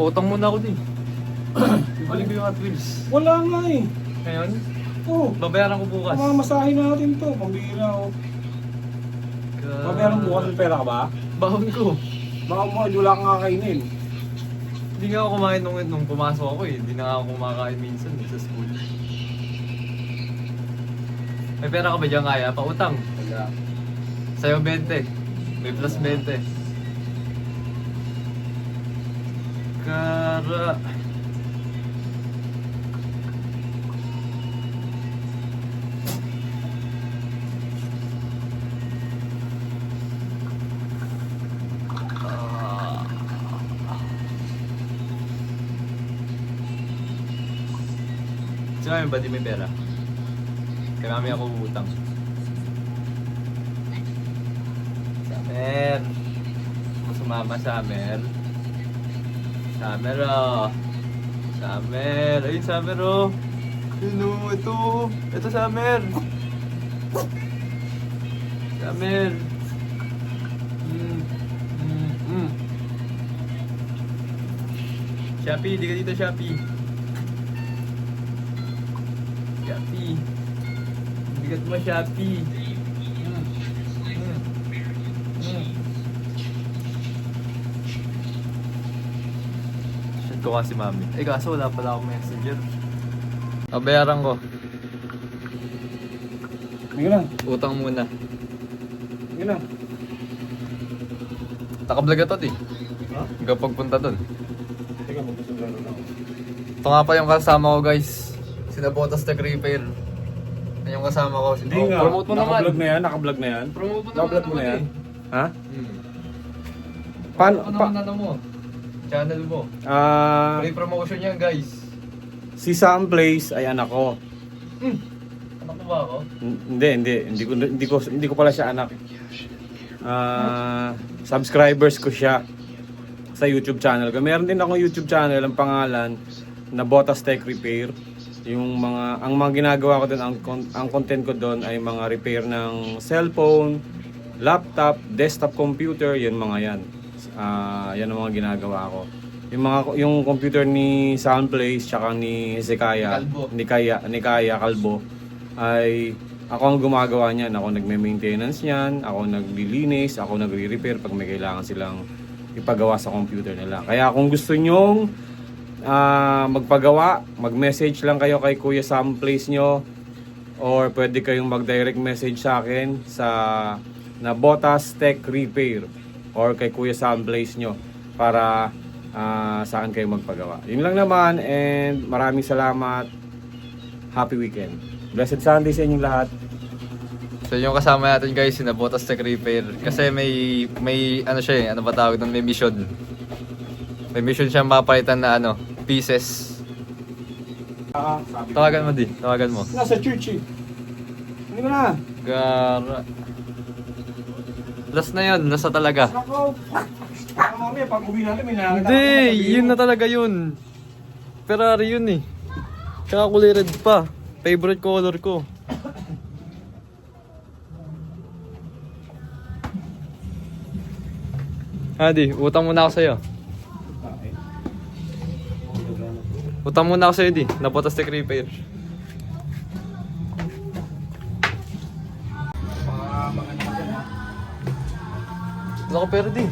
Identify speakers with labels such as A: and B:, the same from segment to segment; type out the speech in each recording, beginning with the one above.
A: pautang muna ako din. Ibalik ko yung Hot Wheels.
B: Wala nga eh.
A: Ngayon,
B: Oo.
A: babayaran ko bukas.
B: Mamamasahin natin to. Pambira ako. Babayaran bukas yung pera ka ba?
A: Baon ko.
B: Baka mo, wala kang kakainin.
A: Hindi nga ako kumain nung pumasok ako eh. Hindi na nga ako kumakain minsan sa school. May pera ka ba dyan kaya? Pautang.
B: Wala.
A: Sa'yo 20. May plus 20. Kara. Si Mami ba di may pera? Kay Mami ako utang. Summer! Kung sumama Summer. Summer oh! Summer! Ayun Summer oh! Yun oh! Ito! Ito Summer! Summer! Shopee! Di ka dito Shopee! Shopee. Bigat mo, Shopee. Shit ko kasi Mami. Eh kaso wala pala akong messenger. Bayaran ko.
B: Sige na.
A: Utang muna.
B: Sige na.
A: Nakablog ito di.
B: Ha?
A: Hanggang pagpunta dun.
B: Teka, magkasunod na ako.
A: Ito nga pa yung kasama ko guys. Sinabotas Tech Repair. Yan yung kasama ko.
B: Hindi nga.
A: Promote mo naman.
B: Naka-vlog na yan? Naka-vlog na yan?
A: Promote mo naman.
B: Naka-vlog mo na yan? Ha?
A: Paano?
B: Paano?
A: Ano mo? Channel mo. Free promotion yan guys.
B: Si Sam Place ay anak ko.
A: Anak mo ba ako?
B: Hindi ko pala siya anak. Subscribers ko siya sa YouTube channel ko. Meron din akong YouTube channel, ang pangalan na Botas Tech Repair. Ang mga ginagawa ko doon, ang content ko doon ay mga repair ng cellphone, laptop, desktop computer, yun mga yan. Yan ang mga ginagawa ko. Yung computer ni Soundplace tsaka ni Zekaya, ni Kaya Kalbo ay ako ang gumagawa niyan. Ako nagme-maintenance niyan, ako naglilinis, ako nagre-repair pag may kailangan silang ipagawa sa computer nila. Kaya kung gusto nyong magpagawa, mag-message lang kayo kay Kuya Sam Place nyo, or pwede kayong mag-direct message sa akin sa na Botas Tech Repair or kay Kuya Sam Place nyo para saan kayo magpagawa. Yun lang naman, and maraming salamat. Happy weekend. Blessed Sunday sa inyong lahat.
A: So yung kasama natin guys, sinabotas Tech Repair. Kasi may ano siya eh, ano ba tawag doon? May mission. May mission siya mapalitan na ano, pieces. Tawagan mo di, tawagan mo.
B: Nasa church eh. Hindi mo na.
A: Gara. Last na yun, last na talaga.
B: Nako. Mamaya pag uwi natin may nakakita.
A: Hindi, yun na talaga yun. Ferrari yun eh. Tsaka kulay red pa. Favorite color ko. Hadi, utang muna ako sa'yo. Utang muna ako sa'yo di, nabotas Tech Repair. Wala ko pera di.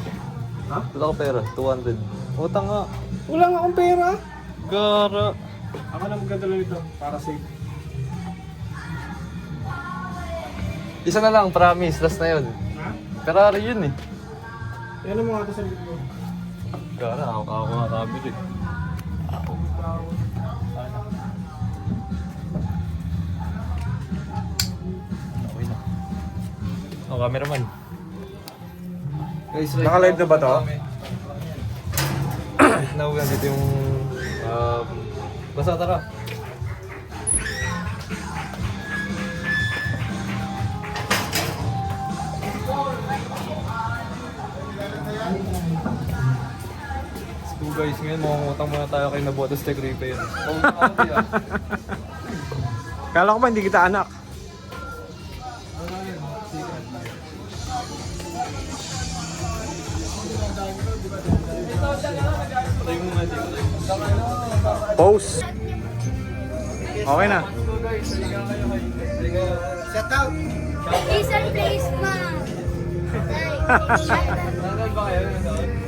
B: Ha?
A: Wala ko pera, 200. Utang nga.
B: Wala nga akong pera.
A: Gara.
B: Ako na magdadala nito para safe.
A: Isa na lang, promise, last na yun.
B: Ha?
A: Ferrari yun eh.
B: Yan ang mga ito sa likod mo.
A: Gara, ako nga camera eh. Okay na. Ako cameraman. Guys,
B: Naka-live na ba to?
A: Now, dito yung... basta tara. So guys, ngayon mangungutang muna tayo kay Nabotas Tech Repair.
B: Kala ko ba hindi kita anak? Pose. Okay na.
C: Shout out.
D: Isang place, ma'am.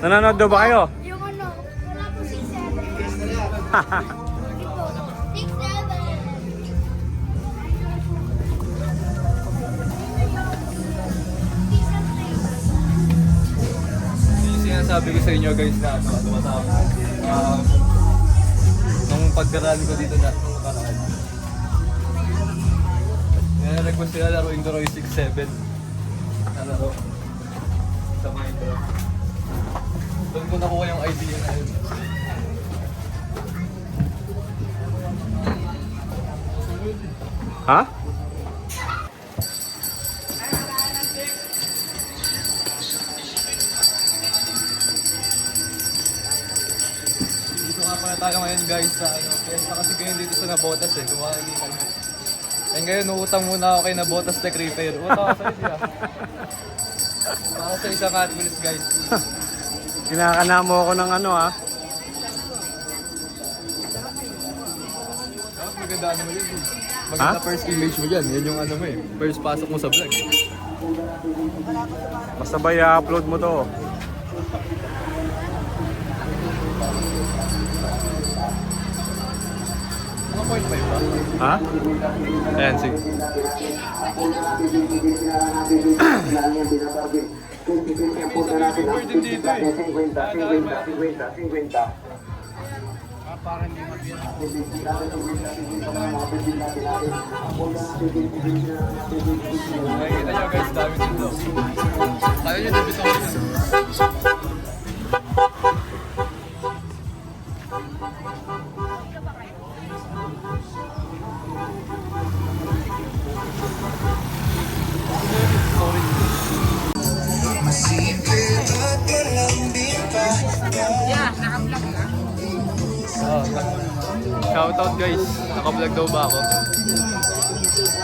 B: Nanonood daw ba kayo?
D: Yung ano, wala po 6-7. 6-7.
A: Yung sinasabi ko sa inyo guys na ano, matapos. Nung pagkaraan ko dito na, nung nakaraan. Nire-request sila laruin ko Roy 6-7. Ano to? Sa Minecraft. Doon ko nakuha yung idea na yun.
B: Ha?
A: Dito nga pala tayo ngayon guys sa ano, fiesta kasi ngayon dito sa Nabotas eh, kung makikita nyo. And ngayon, uutang muna ako kay Nabotas Tech Repair. Utang ako sa'yo siya. Para sa isang Hot Wheels guys.
B: Kinakana mo ako ng ano ha?
A: Dapat maganda ano mo yun. Maganda first image mo yan. Yan yung ano mo eh. First pasok mo sa vlog.
B: Basta ba i-upload mo to?
A: Mga point 5 ba?
B: Ha?
A: Ayan, sige. Nakikita nyo guys, dami dito. Kaya nyo dito ako yun. Shoutout guys, naka-vlog daw ba ako?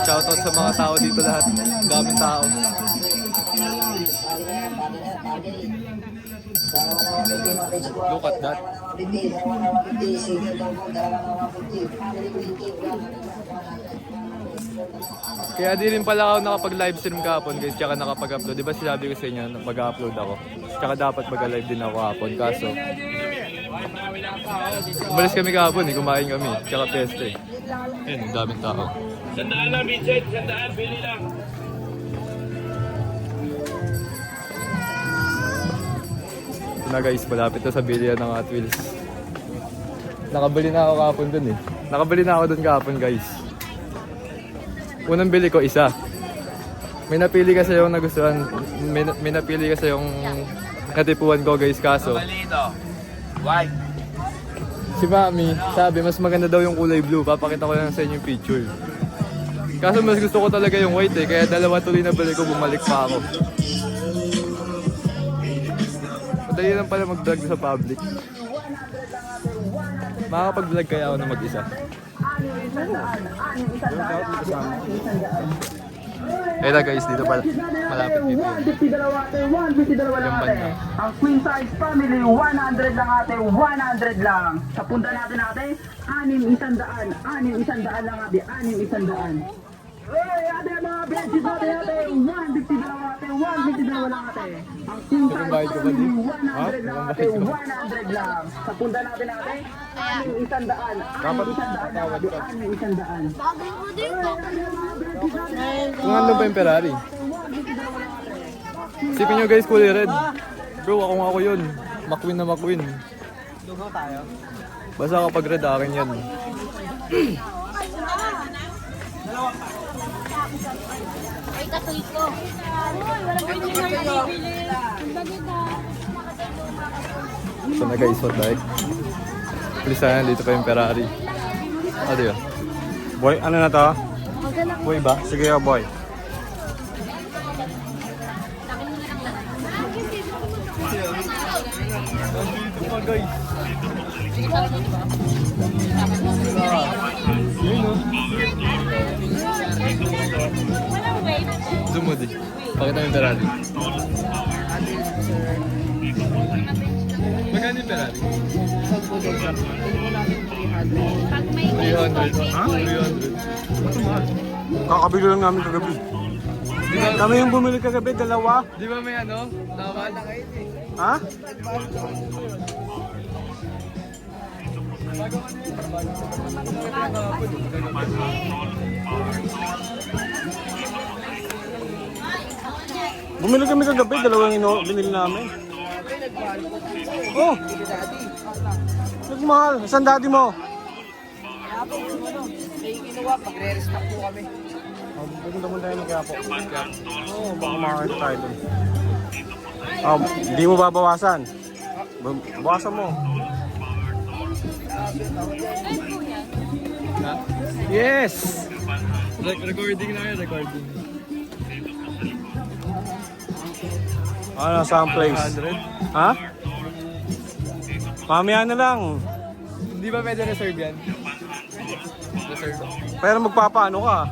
A: Shoutout sa mga tao dito lahat, daming tao. Look at that. Kaya di rin pala ako nakapag-live stream kahapon guys, tsaka nakapag-upload. Diba sinabi ko sa inyo, mag-upload ako. Tsaka dapat mag-live din ako kahapon, kaso umalis kami kahapon eh, kumain kami, tsaka peste eh. Ayun, ang daming tao.
E: Sandaan lang, Vincent. Sandaan, bili lang.
A: Ito na guys, malapit na sa bilihan ng Hot Wheels. Nakabili na ako kahapon dun eh. Nakabili na ako dun kahapon guys. Unang bili ko isa. May napili kasi yung nagustuhan. May napili kasi yung natipuan ko guys, kaso
E: Malino. White.
A: si Mami sabi mas maganda daw yung kulay blue. Papakita ko lang sa inyo yung picture. Kaso mas gusto ko talaga yung white eh. Kaya dalawa tuloy na bili ko, bumalik pa ako. Madali lang pala mag-vlog sa public. Makakapag-vlog kaya ako na mag-isa. Eh na guys, dito pala. Malapit dito yun.
C: 152 lang ate. Ang queen size family, 100 lang ate, 100 lang. Sa punta natin ate, 600, 600 lang ate, 600. Hey, ate, mga benches natin ate, 152 lang ate, 152 lang ate. Ang queen size family, 100 lang ate, 100 lang. Sa punta natin ate, 600, 600 lang ate, 600.
D: Bagay mo dito.
A: Kung ano ba yung Ferrari? Isipin nyo guys, kulay red. Bro, ako yun. McQueen na McQueen.
C: Lugaw tayo.
A: Basta kapag red, akin yan.
D: Ay, katuloy ko. Uy, walang bibili na bibili. Ang bagay ka.
A: So na guys, what the heck? Please sana, dito pa yung Ferrari. Ah, di ba?
B: Boy, ano na to? Boy ba? Sige boy.
A: Dito pa guys.
D: Walang wave.
A: Zoom mo di. Pakita mo yung Ferrari. Magkano yung Ferrari?
D: Pag may
A: 300.
B: Ha?
A: 300.
B: Kakabili lang namin kagabi.
A: Di ba,
B: Kami yung bumili kagabi, dalawa.
A: di ba may ano? Tawad?
B: Ha? Bumili kami kagabi, dalawang binili namin. Oh! Nagmahal. Saan daddy mo? Pupunta mo tayo ng Quiapo. Oo, baka makakita tayo dun. Hindi mo babawasan. Bawasan mo.
A: Ha?
B: Yes!
A: Recording na yun, recording.
B: Ano, saan place?
A: 100?
B: Ha? Mamaya na lang.
A: Hindi ba pwede reserve yan? Reserve.
B: Pero magpapaano ka?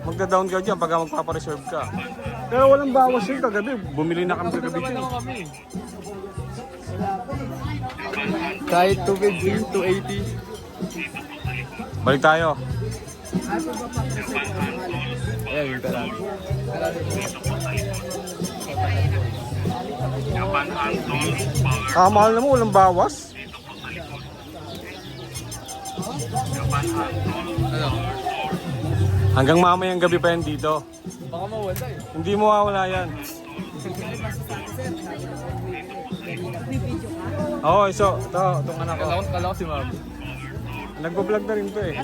B: Magda-down ka dyan pagka magpapareserve ka. Pero walang bawas yun kagabi. Bumili na kami kagabi
A: Naman
B: dyan.
A: ako kami. Kahit 250, 280.
B: Balik tayo.
A: Ayan yung Ferrari.
B: Mahal naman, walang bawas.
A: Ano?
B: Hanggang mamayang gabi pa yan dito.
A: Baka mawala eh.
B: Hindi mo mawala yan. Oo, so, itong anak ko.
A: Kala ko si Mami.
B: Nagpo-vlog na rin to eh.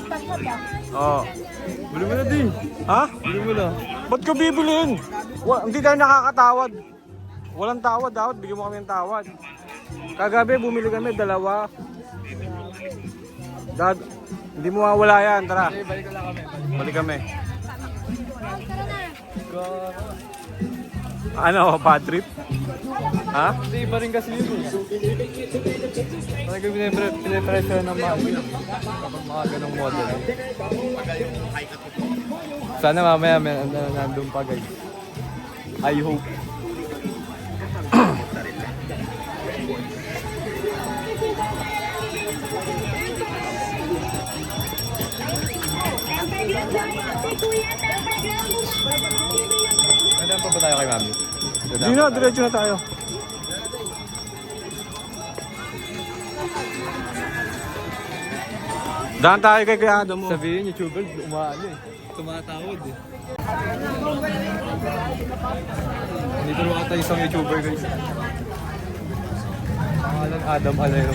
B: Oo.
A: Bili mo na din.
B: Ha?
A: Bili mo na.
B: Ba't ka bibilin? Hindi tayo nakakatawad. Walang tawad, dapat bigyan mo kami ng tawad. Kagabi bumili kami, dalawa. Hindi mo mawala yan, tara.
A: Okay, balik na lang kami.
B: Balik kami.
A: Go.
B: Ano, bad trip? Ha?
A: Hindi, iba rin kasi yun eh. Talagang pinipresyo ng mahal yun. Kapag mga ganong model. Sana mamaya may nandun pa guys. I hope. Nandun pa ba tayo kay Mami?
B: Hindi na, diretso na tayo. Daan tayo kay Kuya Adam mo.
A: Sabihin, YouTuber, umaano eh. Tumatawad eh. Dito rin ata isang YouTuber guys. Pangalan Adam Alero.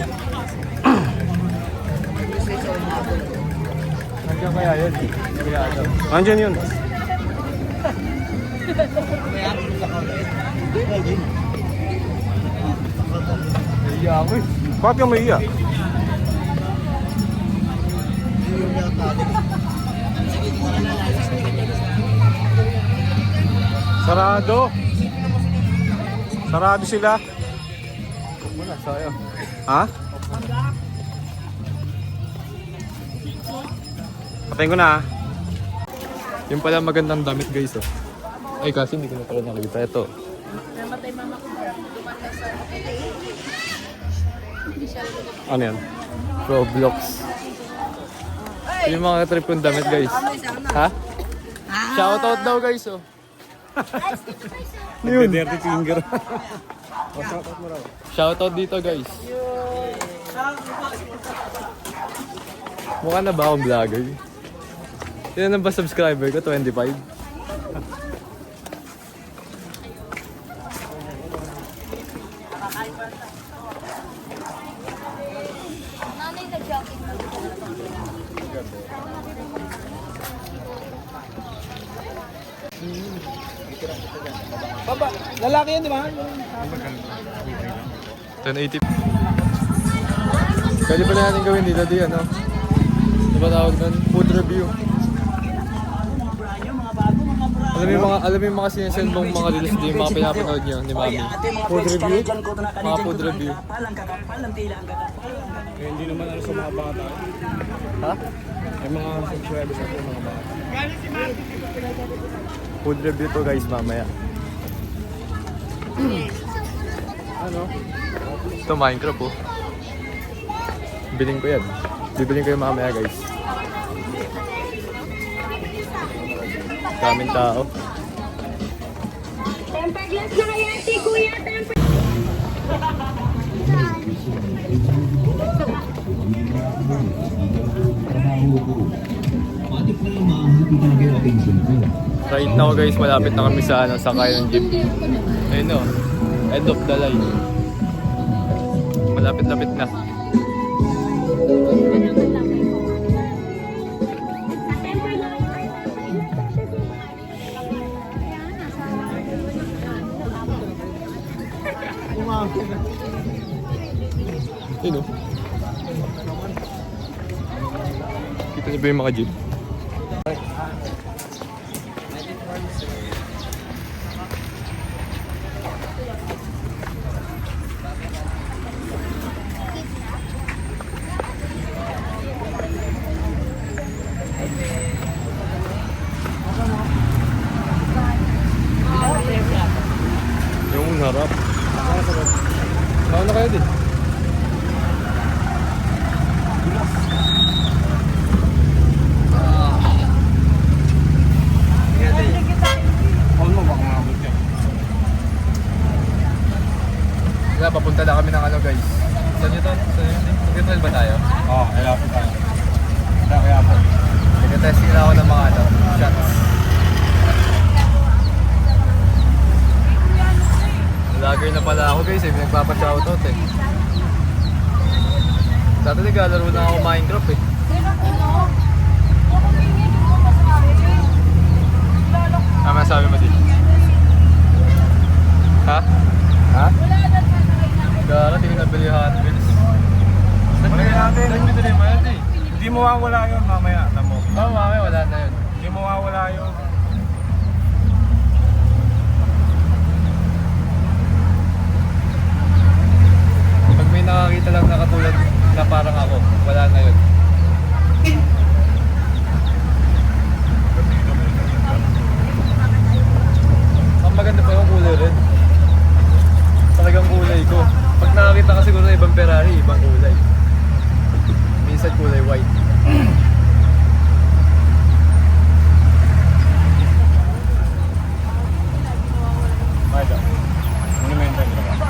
A: Nandiyan kaya yun? Kuya Adam.
B: Andyan yun.
A: Naiya ako eh.
B: Bakit ka maiiyak? Sarado. Sarado sila.
A: Muna, sayang.
B: Ha? Patayin ko na ha.
A: Yung pala magandang damit guys oh. Ay kasi hindi ko na pala nakita. Ito.
B: Ano yan?
A: Roblox. Yung mga trip kong damit guys. Ha? Shoutout daw guys oh.
B: Dirty finger.
A: Shoutout dito guys. Mukha na ba akong vlogger? Ilan na ba subscriber ko? 25?
D: Nanay na jacket na.
C: Baba, lalaki yan, di ba?
A: 1080. Pwede pala natin gawin dito di ano? Ano ba tawag nun? Food review. Alam mo yung mga sinasend mong mga reels di yung mga pinapanood nyo ni Mami.
B: Food review?
A: Mga food review.
B: Eh, hindi naman ano sa mga bata.
A: Ha?
B: May mga subscribers ako mga bata.
A: Food review to guys mamaya.
B: Ano?
A: Ito Minecraft oh. Biling ko yan. Bibiling ko yung mamaya guys. Daming tao.
D: Tempered glass na kaya si Kuya, tempered.
A: Right now guys, malapit na kami sa sakay ng jeep. Ayun o, end of the line. Malapit-lapit na. Ayun o. Kita niyo ba yung mga jeep? Yung harap. Saan na kayo din? Kaya papunta na kami ng ano guys. Saan nyo to? Saan nyo? Mag-trail ba tayo?
B: Oo, kaya po tayo. Kaya po.
A: Nag-testing na ako ng mga ano, shots. Vlogger na pala ako guys eh, nagpapa-shoutout eh. Dati naglalaro na ako Minecraft eh. Ano masabi mo din? Ha? Ha? Gara, tingin na bili Hot Wheels.
B: Balik natin.
A: Saan binili mo yan eh?
B: Hindi mawawala yun mamaya. Tamo.
A: Oo, mamaya wala na yun.
B: Hindi mawawala yun.
A: Pag may nakakita lang na katulad na parang ako, wala na yun. Ang maganda pa yung kulay red. Talagang kulay ko. Pag nakakita ka siguro ng ibang Ferrari, ibang kulay. Minsan kulay white.
B: Mayda. Monumento yung dalawa.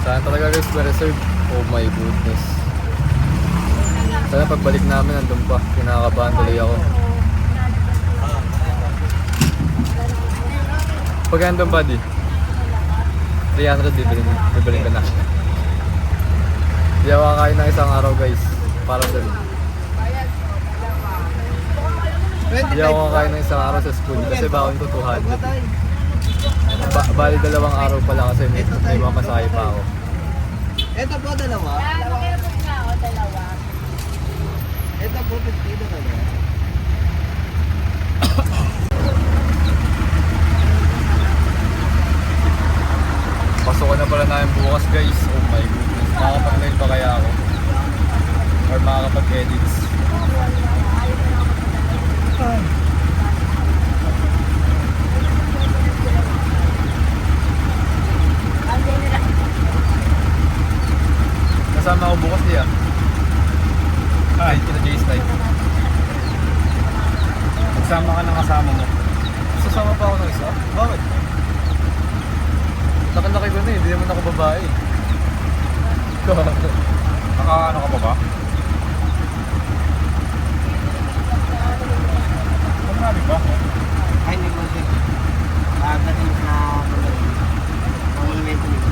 A: Saan talaga guys, ma-reserve? Oh my goodness. Sana pagbalik namin, nandun pa. Kinakabahan tuloy ako. Pag nandun pa di, 300 bibiling ka na. Hindi ako kakain ng isang araw guys. Para dun. Hindi ako kakain ng isang araw sa school kasi baon ko 200. Bali 2 araw pala kasi may mamasahe pa ako.
F: Ito po dalawa. Ito po 50 dalawa.
A: Pasok ko na pala namin bukas guys. Oh my goodness. Makakapag-live pa kaya ako? Or makakapag-edits? Kasama ako bukas niya. Ay, kina Jay's Live.
B: Magsama ka ng kasama mo.
A: Sasama pa ako ng isa? Bakit? Laki-laki ko na eh, hindi naman ako babae.
B: Nakaano ka pa ba? Marami ba?
F: Ay, hindi mo din. Galing na monumento nito.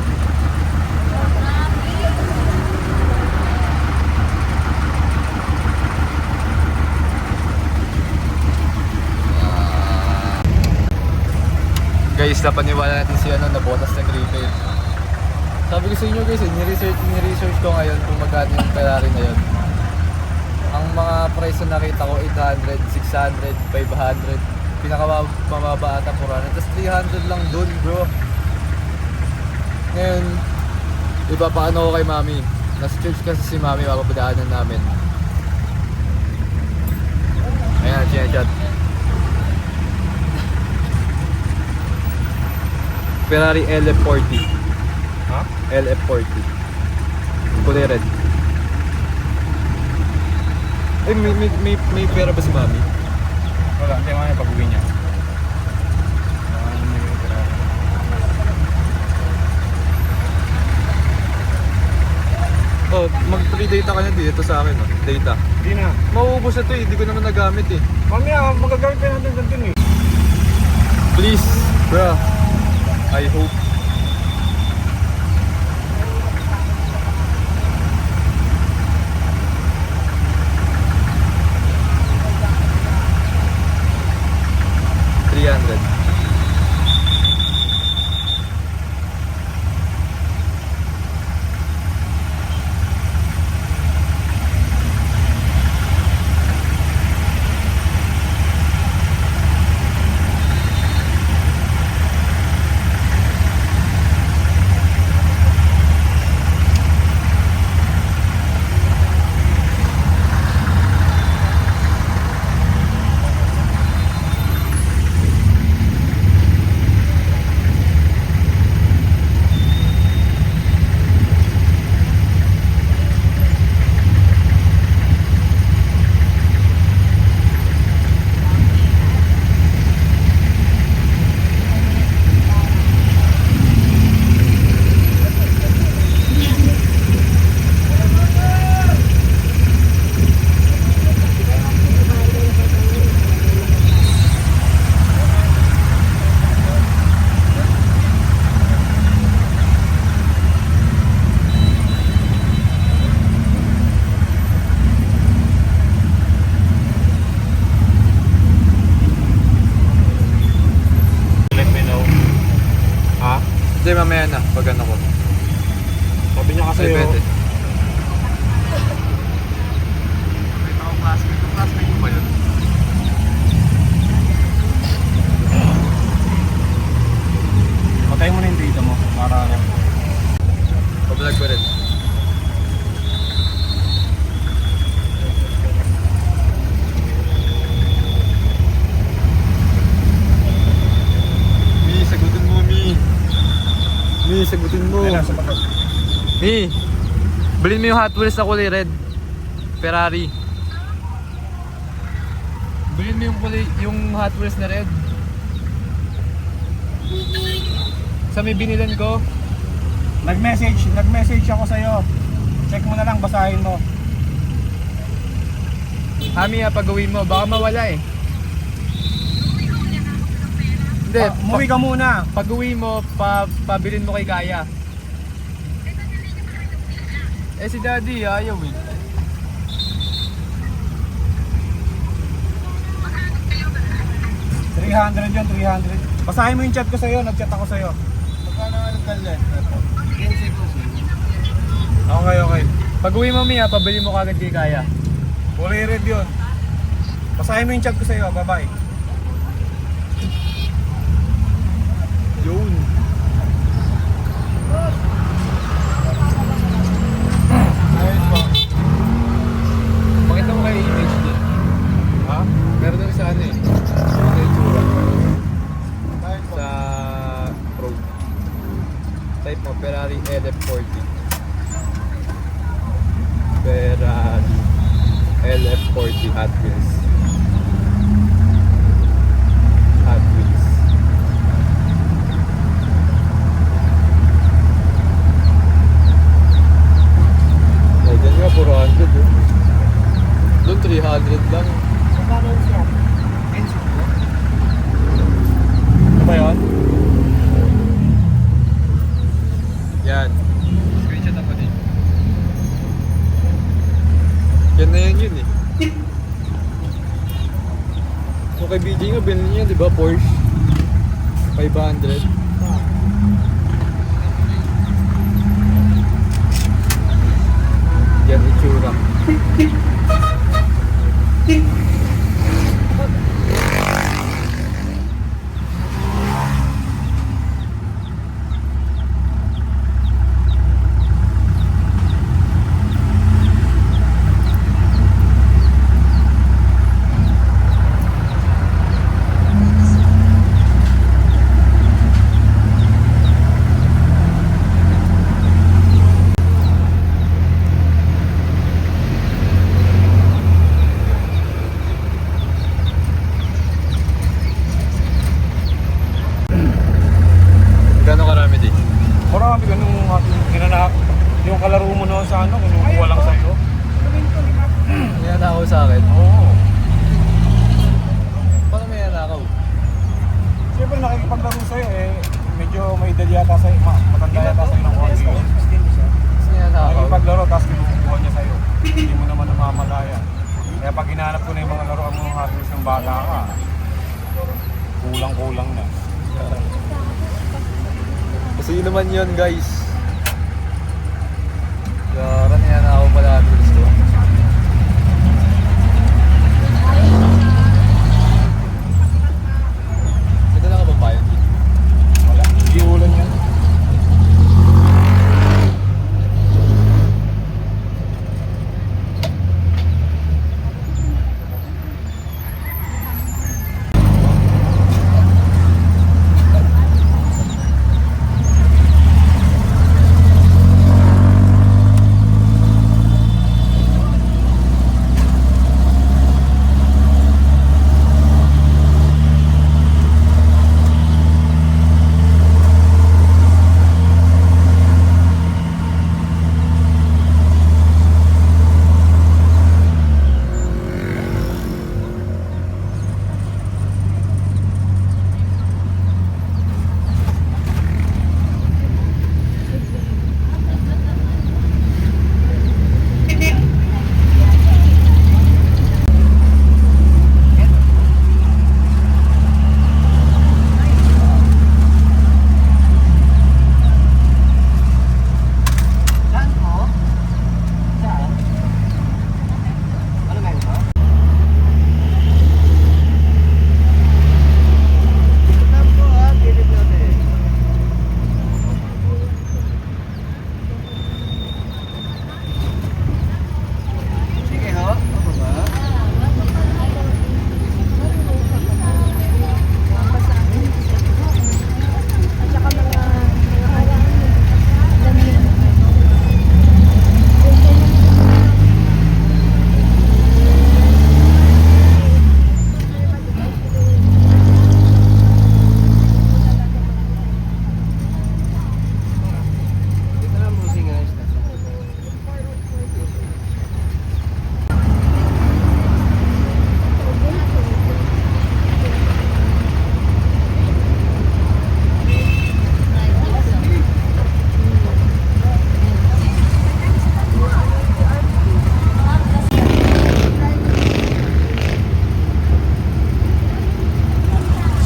A: Guys, napaniwala natin si na botas ng repair. Sabi ko sa inyo guys, ni-research ko ngayon kung magkano yung Ferrari na yun. Ang mga price na nakita ko, 800, 600, 500. Pinakamababa ata 400. Tapos 300 lang dun bro. Ngayon, ipapaano ko kay mami. Nasa church kasi si mami, papapadaanan namin. Ayan, chinachat. Ferrari LF40.
B: Ha?
A: LF40. kulay red. Eh, may pera ba si Mami?
B: Wala, hindi mo yung pag-uwi niya.
A: Oh, mag-free data ka na dito sa akin, oh. Data.
B: Hindi na.
A: Mauubos na to eh, hindi ko naman nagamit eh.
B: Mamaya, magagamit pa natin ganito eh.
A: Please, bro. I hope. $300. Hindi, mamaya na, pag ano ko.
B: Sabi niya kasi
A: Ay, pwede. Classmate mo ba yun?
B: patay mo na yung data mo para ano.
A: Pablog ko rin. Mi, sagutin mo, Mi. Mi, sagutin mo.
B: Ayun na, sapagat.
A: Mi, bilhin mo yung Hot Wheels na kulay red. Ferrari. Bilhin mo yung Hot Wheels na red. Sa may binilan ko.
B: Nag-message ako sa'yo. Check mo na lang, basahin mo.
A: Hami, pag-uwi mo. Baka mawala eh. Hindi,
B: Umuwi ka muna.
A: pag-uwi mo, pabilin mo kay Kaya. Eh si Daddy, ayaw eh.
B: $300 yun, 300. Basahin mo yung chat ko sa'yo, nag-chat ako sa'yo. Magkano nga nagdala?
A: Okay, okay. Pag-uwi mo, Mia, pabilin mo kagad kay Kaya.
B: Kulay red yun. Basahin mo yung chat ko sa'yo, bye-bye.
A: Yun. Ayun pa. Pakita mo kayo image din.
B: Ha?
A: Meron doon sa ano eh. Sa itsura. Sa Pro. Type mo, Ferrari LF40. Ferrari LF40 Hot Wheels. Hot Wheels. Ay, dyan nga 400 eh. Doon 300 lang.
B: Ano ba yun?
A: Yan. Screenshot ako din. Yan na yun eh. So kay BJ nga, binili niya, di ba? Porsche 500. Yan itsura.
B: Yung kalaro mo noon sa ano, kinukuha lang sa'yo.
A: May nanakaw sa akin.
B: Oo.
A: Paano may nanakaw?
B: Siyempre nakikipaglaro sa'yo eh. Medyo may edad yata sa'yo, matanda yata sa'yo ng konti.
A: Kasi may nanakaw.
B: Nakikipaglaro tapos kinukuha niya sa'yo. Hindi mo naman namamalaya. Kaya pag hinahanap ko na yung mga laruan mo ng Hot Wheels ng bata ka, kulang-kulang na.
A: Kasi yun naman yun guys. Yara, nanakaw pala Hot Wheels ko. May dala ka ba pa yun?
B: Wala, hindi ulan yan.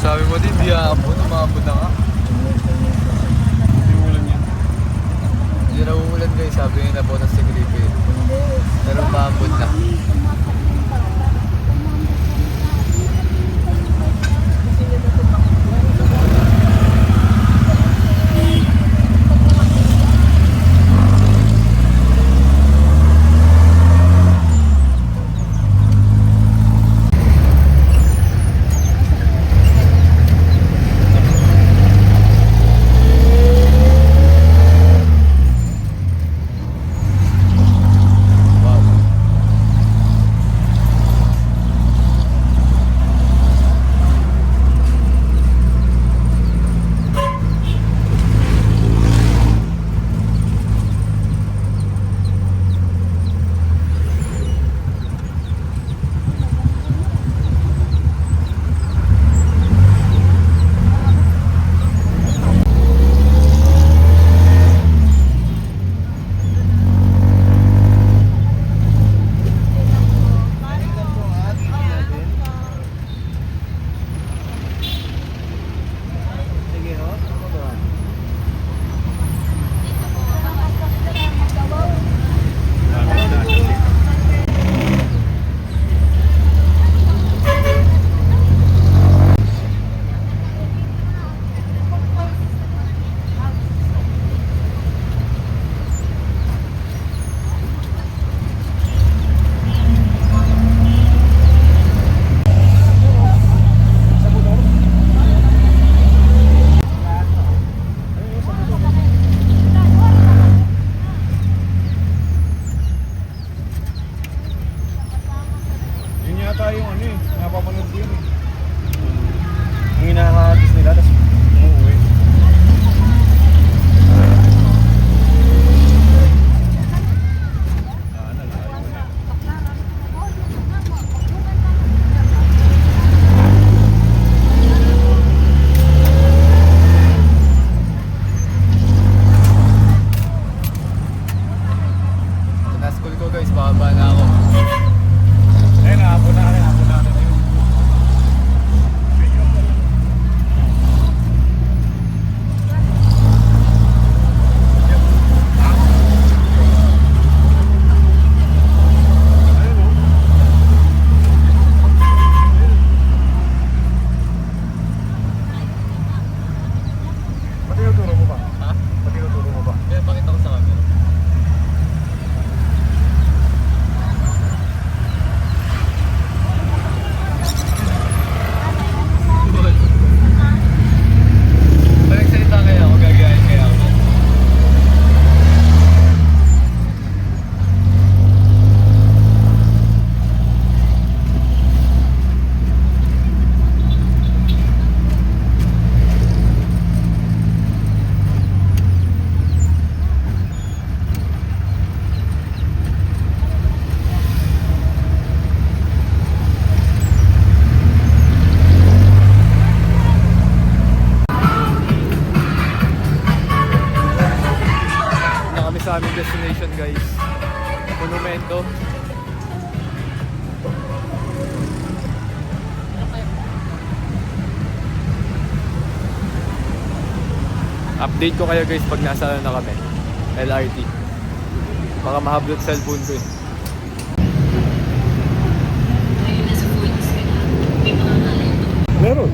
A: Sabi mo din, di aabot, umabot na nga.
B: Hindi ulan yan.
A: Hindi na uulan guys, sabi nga na bonus si Gripe. Pero umabot na. ko guys, bababa na ako.
B: Ayun, hapon na rin.
A: Kaya pakita ko sa camera. Nagsalita kaya ako, gagayahin kaya ako. Na kami sa aming destination guys. Monumento. Update ko kayo guys pag nasa na kami. LRT. Baka mahablot cellphone ko eh.
B: Meron.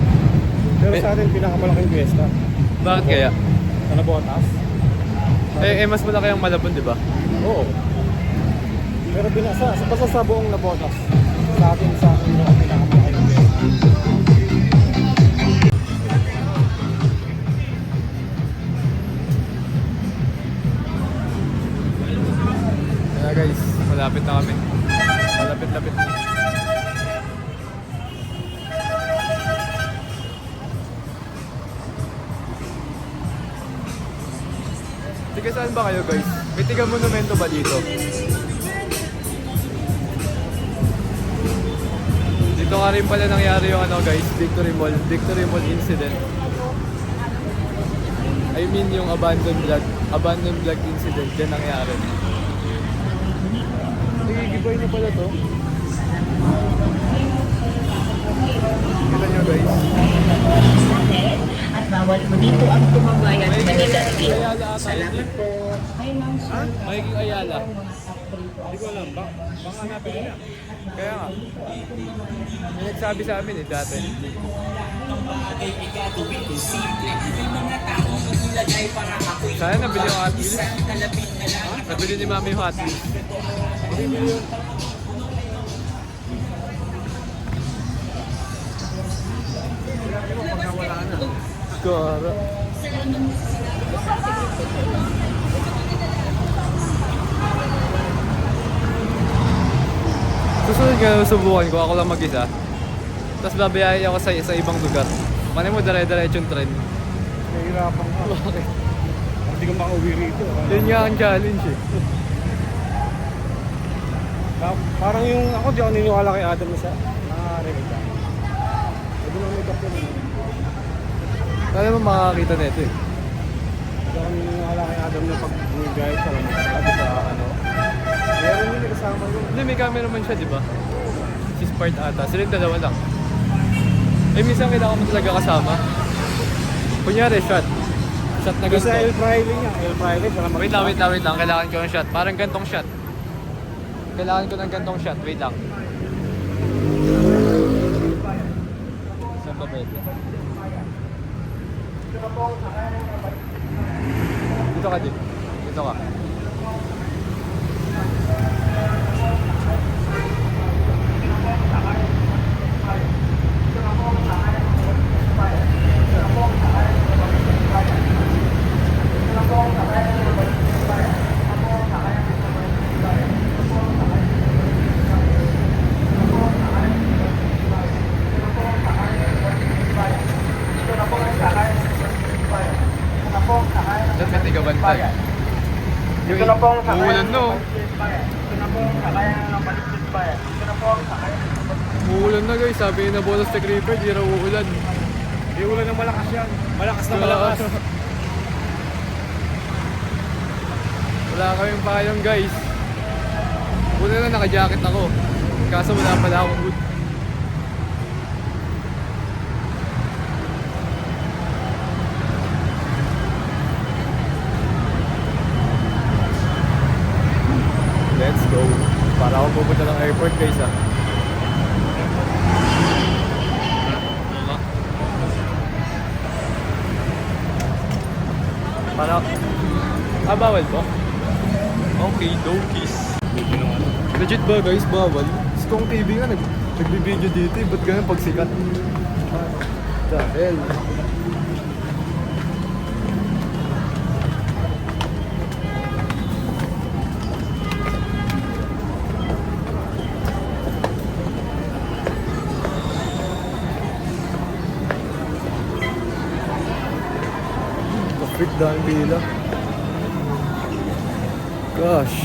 B: Pero sa atin, pinakamalaking fiesta.
A: Bakit kaya?
B: Sa Nabotas.
A: Mas malaki ang Malabon, di ba?
B: Oo. Pero basta sa buong Nabotas. Sa atin, yung pinakamalaking fiesta.
A: Kaya guys, malapit na kami. Malapit-lapit na. Tiga saan ba kayo guys? May tiga monumento ba dito? Dito nga rin pala nangyari yung ano guys, Victory Mall incident. I mean yung abandoned vlog incident, yan nangyari. Nagigibay na pala to. Kita nyo guys.
G: At bawal mo dito ang tumabayan
A: May
G: manigarilyo.
A: Ayala ata.
G: Salamat po. Ay, ma'am, sir.
A: Magiging Ayala.
B: Hindi ko alam. Baka hanapin nila.
A: Kaya nga. May nagsabi sa amin eh dati. Sana nabili yung Hot Wheels. Nabili ni Mami yung Hot Wheels. Kara. Susunod nga subukan ko, ako lang mag-isa. Tapos babayahin ako sa ibang lugar. Paano mo dire-diretsong trend?
B: Nahihirapan ka.
A: Bakit?
B: Hindi ka makauwi rito.
A: Yun nga ang challenge eh.
B: Parang yung ako, di ako niniwala kay Adam na siya. Nakarinig ka. Pwede lang may kapit.
A: Kaya mo makakakita nito eh.
B: Hindi ako niniwala kay Adam na pag guys ka lang sabi sa ano. Meron yun, may kasama yun.
A: Hindi, may cameraman siya, di ba? Si Spart ata. Sila yung dalawa lang. Eh, minsan kailangan mo talaga kasama. Kunyari, shot. Shot na
B: Kasi
A: ganito.
B: El Fraile niya. El Fraile, siya lang
A: Wait lang. Kailangan ko ng shot. Parang gantong shot. Kailangan ko ng gantong shot. Wait lang. Saan ba pwede? Dito ka din. Dito ka. Diyan may tigabantay. Yung uulan no. Uulan na guys, sabi na bonus tag reaper, di raw uulan.
B: Hindi ulan ng malakas yan. Malakas na malakas.
A: Wala kaming payong guys. Una na naka-jacket ako. Kaso wala pala akong hood. Let's go. Para ako pupunta ng airport guys ah. Para... bawal po? Okay, dokies. Legit ba guys, bawal? Stong TV nga, nagbibideo dito eh. Ba't ganun pag sikat? The hell? Kapit dahil pila. Gosh.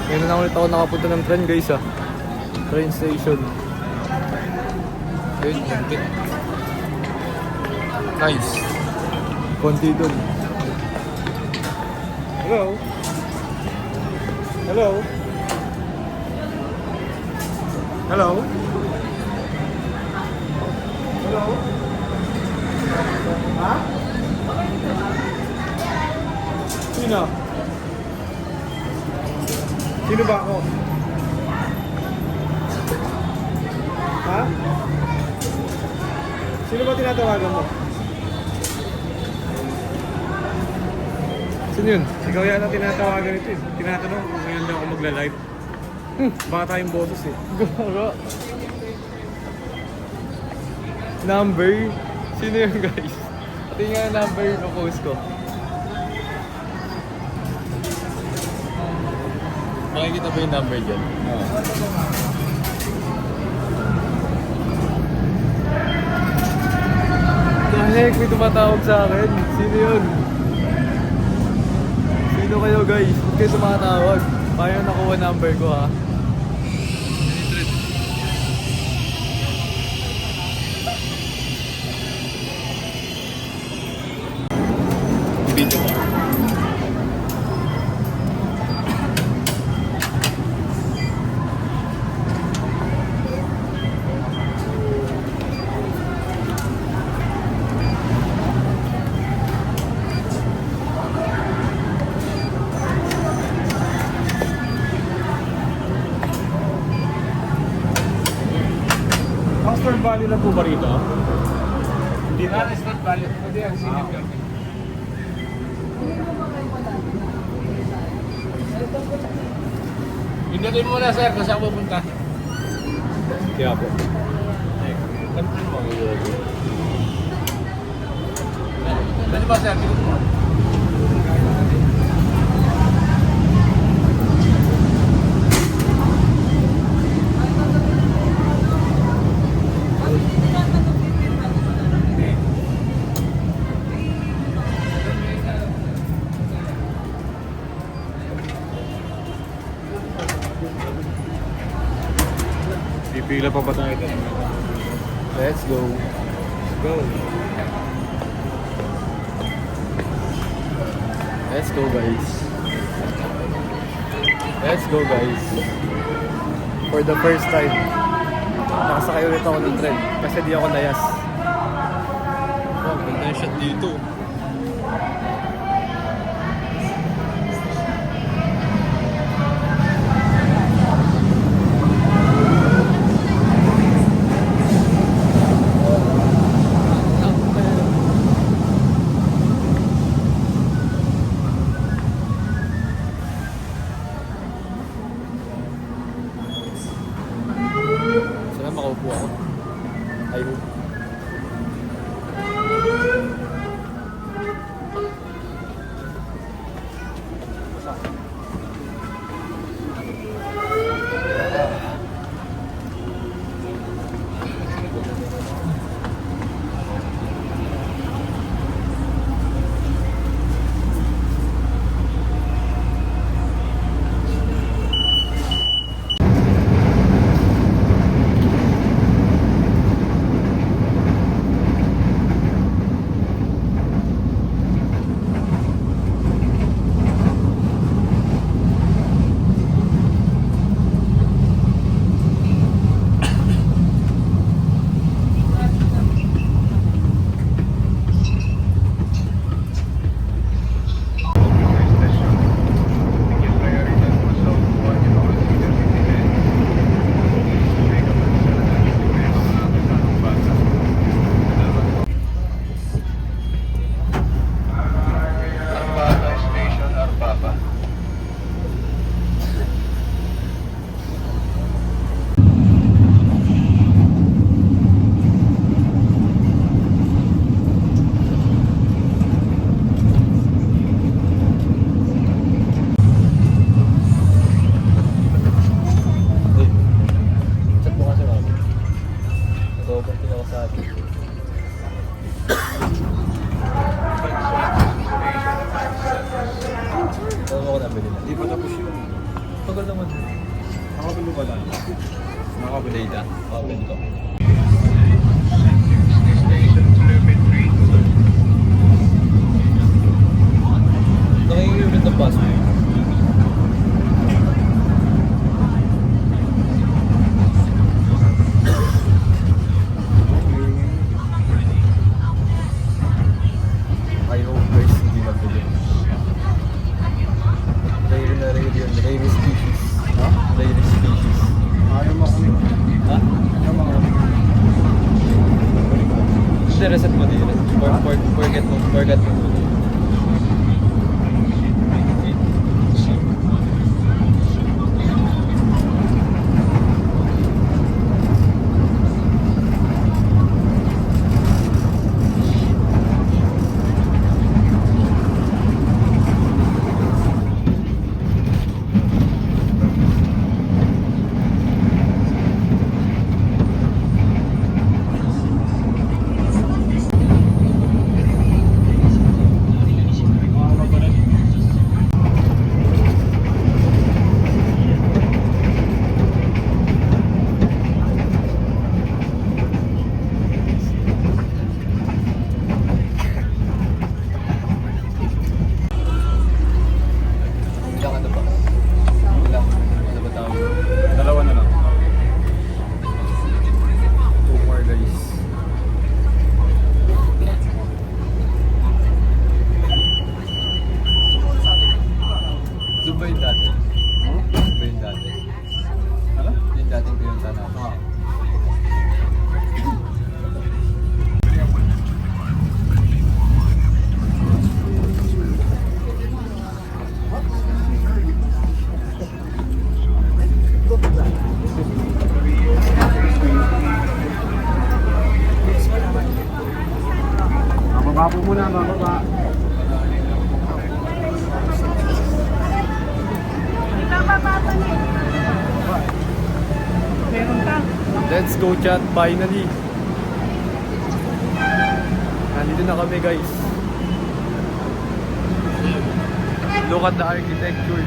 A: Ngayon na ulit ako nakapunta ng train guys ah. Train station. Good, good. Nice. Konti dun. Hello? Hello? Hello? Hello? Ha? Sino? Sino ba ako? Ha? Sino ba tinatawagan mo? Sino yun? Ikaw yan ang tinatawagan ito eh. Tinatanong kung ngayon lang ako magla-live. Baka tayong boses eh. Garo. Number? Sino yun guys? Pati nga number yung post ko. Makikita ba yung number dyan? The heck, may tumatawag sa akin. Sino yun? Sino kayo guys? Ba't kayo tumatawag? Paano nakuha number ko ha? Video ko.
B: Oxford Valley lang po ba rito?
E: Hindi na, it's not valid. Hindi ang sinip yun. Pindutin mo na sir kung saan pupunta.
B: Kaya po.
E: Control mo. Pwede ba sir? Pindutin mo.
B: Pipila pa ba tayo ito?
A: Let's go.
B: Go.
A: Let's go guys. Let's go guys. For the first time, nakasakay ulit ako ng tren kasi di ako layas.
B: Oh, ganda yung shot dito.
A: Sana makaupo ako. I hope.
B: Hindi pa tapos yun.
A: Tagal naman.
B: Nakabili ko lang. Nakabili.
A: Data. Nakabili ko. Nakikimit ng password. I hope guys hindi mabili. Rare na rare yun. Rare species.
B: Ha?
A: Rare species.
B: Ayaw mo kami.
A: Ha?
B: Ayaw mo kami.
A: Hindi, reset mo din. Forget mo. Ilang ano ba? Ilang ano ba tawag?
B: Dalawa na lang.
A: 2 more guys. Doon ba yung dati? Doon ba yung dati?
B: Ano?
A: Yung dating pinunta natin.
B: Bababa po muna, bababa.
A: Let's go chat, finally! Nandito na kami guys. Look at the architecture.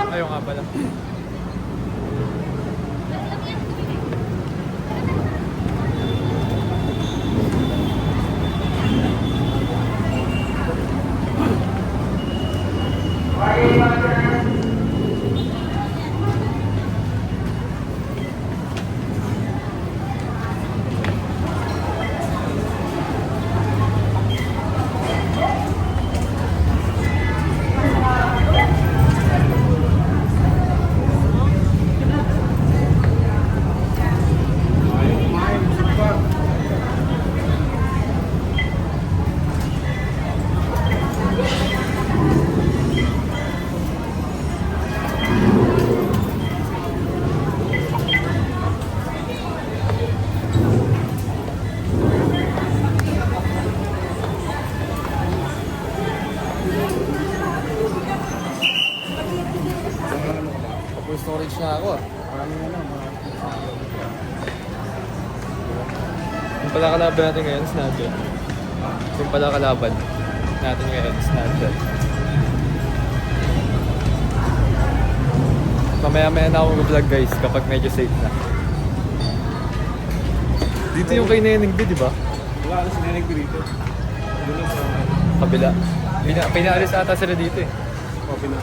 A: Ayaw nga pala. Full storage na ako ah. Yung pala kalaban natin ngayon, Snapchat. Yung pala kalaban natin ngayon, Snapchat. Mamaya-maya na ako mag-vlog guys kapag medyo safe na. Dito yung kay Neneng B, di ba?
B: Wala na si Neneng ko dito. Doon lang sa
A: Kabila. Pinaalis ata sila dito eh.
B: copy na.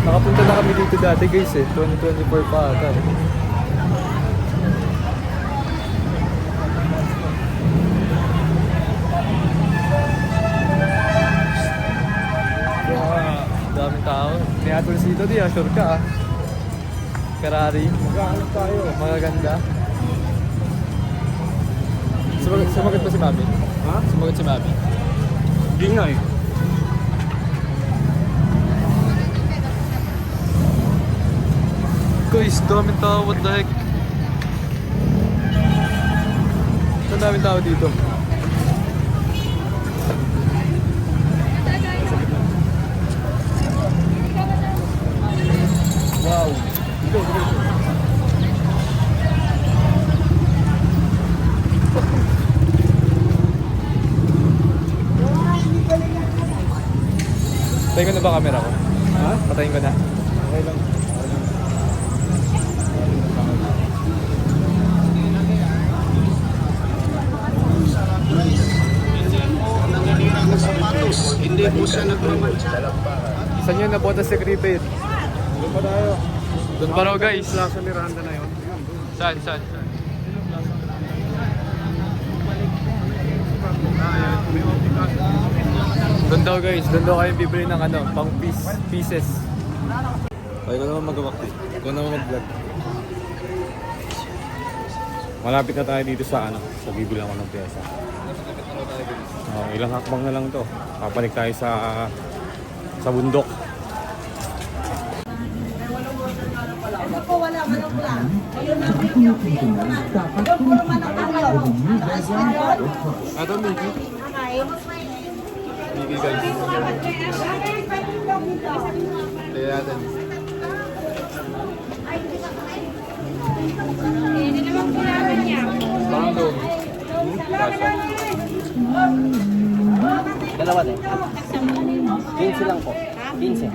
A: Nakapunta na kami dito dati guys eh. 2024 pa ata eh. Daming tao. May atols dito di ah, sure ka ah. Ferrari.
B: Maghahanap tayo.
A: Magaganda. Sumagot pa si Mami?
B: Ha?
A: Sumagot si Mami?
B: Hindi nga eh.
A: Guys, daming tao, what the heck? Ang daming tao dito. Wow. Dito. Patayin ko na ba camera ko?
B: Ha?
A: Patayin ko na.
B: Okay lang.
A: Saan yun nabotas si Creeper?
B: Doon pa tayo.
A: Doon pa raw guys.
B: Plaza Miranda na yun.
A: Saan? Doon daw guys, doon daw kayo bibili ng ano, pang pieces.
B: Kaya ko naman mag-wakti. Ikaw naman mag-vlog. Malapit na tayo dito sa ano, sa bibilang ko ng pyesa. Ilang hakbang na lang to. Papalik tayo sa bundok.
D: Ito po, wala manok lang. Ayun na yung Doon puro manok lang yun. Taas pa yun.
A: Ato, Mickey.
D: Okay.
A: Mickey guys. Kaya natin.
D: Hindi naman kailangan niya.
A: Parang doon.
F: Dalawa din. 15 lang po. 15.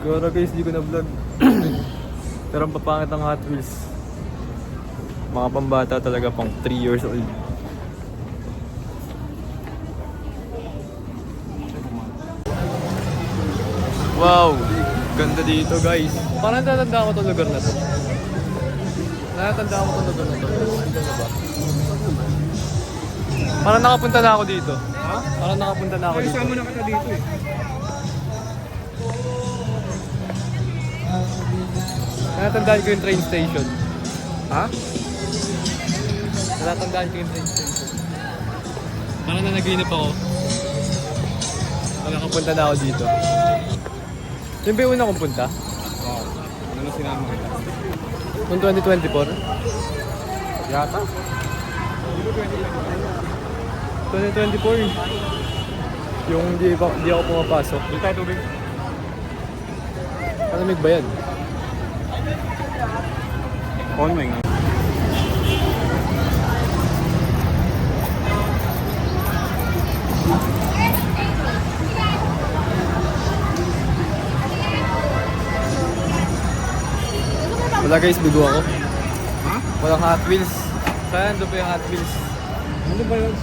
A: Gora guys, di ko na vlog. Pero ang papangit ng Hot Wheels. Mga pambata talaga, pang 3 years old. Wow! Ganda dito guys. Parang natanda ko itong lugar na to. Natanda ko itong lugar na to. Ganda na ba? Parang nakapunta na ako dito.
B: Ha?
A: Parang nakapunta na ako dito.
B: Kasama na kita dito eh.
A: Natatandaan ko yung train station.
B: Ha?
A: Natatandaan ko yung train station. Parang nanaginip ako. Parang nakapunta na ako dito. Yung ba yung una kong punta?
B: Oo. Ano na sinama kita?
A: Noong 2024?
B: Yata?
A: 2024. Yung di ako pumapasok.
B: Dito tayo tubig.
A: Malamig ba yan?
B: On mo nga.
A: Wala guys, bigo ako.
B: Ha?
A: Walang Hot Wheels. Saan? Doon pa yung Hot Wheels.
B: Ano ba yun?